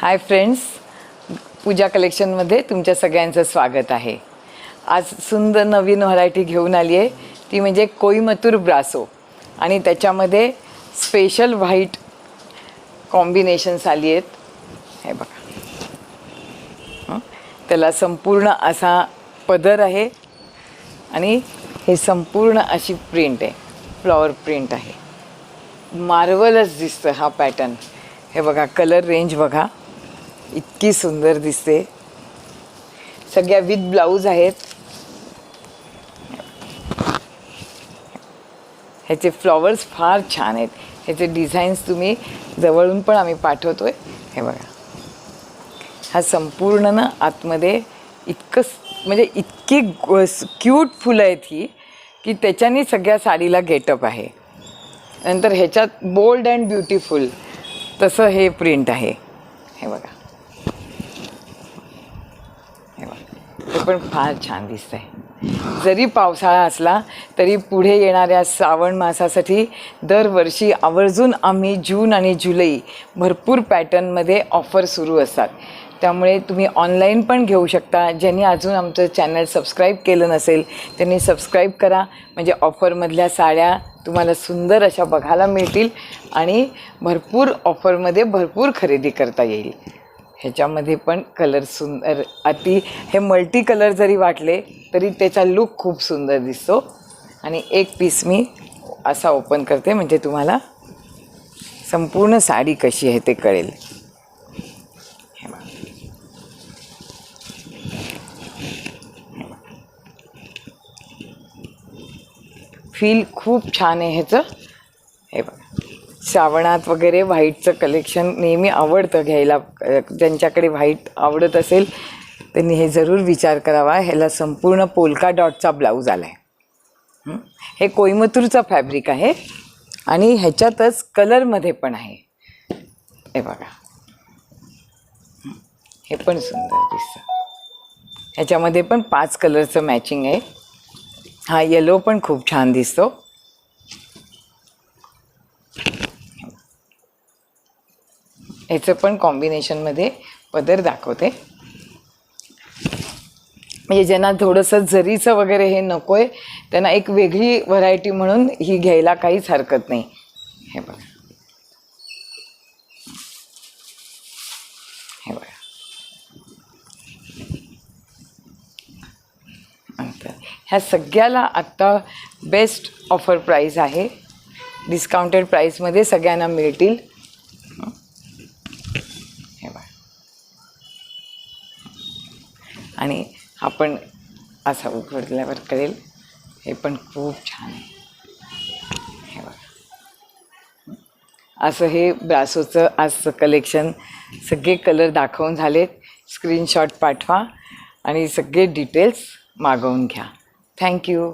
Hi friends, पूजा कलेक्शनमध्ये तुमच्या सगळ्यांचं स्वागत आहे। आज सुंदर नवीन व्हरायटी घेऊन आली आहे, ती म्हणजे कोईमतूर ब्रासो आणि त्याच्यामध्ये स्पेशल व्हाईट कॉम्बिनेशन्स आली आहेत। हे बघा, त्याला संपूर्ण असा पदर आहे आणि हे संपूर्ण अशी प्रिंट आहे, फ्लॉवर प्रिंट आहे। मार्वलस दिसतं हा पॅटर्न। हे बघा, कलर रेंज बघा, इतकी सुंदर दिसते। सगळ्या विथ ब्लाऊज आहेत। ह्याचे फ्लॉवर्स फार छान आहेत। ह्याचे डिझाईन्स तुम्ही जवळून पण आम्ही पाठवतोय। हे बघा, हा संपूर्ण ना आतमध्ये इतकं म्हणजे इतकी क्यूट फुलं आहेत ही की त्याच्याने सगळ्या साडीला गेटअप आहे। नंतर ह्याच्यात बोल्ड अँड ब्युटिफुल तसं हे प्रिंट आहे। हे बघा, हे पण फार छान दिसतंय। जरी पावसाळा असला तरी पुढे येणाऱ्या श्रावण मासासाठी दरवर्षी आवर्जून आम्ही जून आणि जुलै भरपूर पॅटर्नमध्ये ऑफर सुरू असतात। त्यामुळे तुम्ही ऑनलाईन पण घेऊ शकता। ज्यांनी अजून आमचं चॅनल सबस्क्राईब केलं नसेल त्यांनी सबस्क्राईब करा, म्हणजे ऑफरमधल्या साड्या तुम्हाला सुंदर अशा बघायला मिळतील आणि भरपूर ऑफरमध्ये भरपूर खरेदी करता येईल। ह्याच्यामध्ये पण कलर सुंदर, अति हे मल्टी कलर जरी वाटले तरी त्याचा लुक खूप सुंदर दिसतो। आणि एक पीस मी असा ओपन करते म्हणजे तुम्हाला संपूर्ण साडी कशी आहे ते कळेल। फील खूप छान आहे ह्याचं। हे बघा, श्रावणात वगैरे व्हाईटचं कलेक्शन नेहमी आवडतं घ्यायला। ज्यांच्याकडे व्हाईट आवडत असेल त्यांनी हे जरूर विचार करावा। ह्याला संपूर्ण पोल्का डॉटचा ब्लाऊज आला आहे। हे कोईमतूरचं फॅब्रिक आहे आणि ह्याच्यातच कलरमध्ये पण आहे। हे बघा, हे पण सुंदर दिसतं। ह्याच्यामध्ये पण 5 कलरचं मॅचिंग आहे। हा येलो पण खूप छान दिसतो। ह्याचं पण कॉम्बिनेशनमध्ये पदर दाखवते, म्हणजे ज्यांना थोडंसं जरीचं वगैरे हे नको आहे त्यांना एक वेगळी व्हरायटी म्हणून ही घ्यायला काहीच हरकत नाही। हे बघा, हे बघा, ह्या सगळ्याला आत्ता बेस्ट ऑफर प्राईस आहे। डिस्काउंटेड प्राईसमध्ये सगळ्यांना मिळतील। हे बघा, आणि हा पण असा उघडल्यावर कळेल। हे पण खूप छान आहे। हे बघा, असं हे ब्रासोचं आजचं कलेक्शन सगळे कलर दाखवून झालेत। स्क्रीनशॉट पाठवा आणि सगळे डिटेल्स मागवून घ्या। थँक्यू।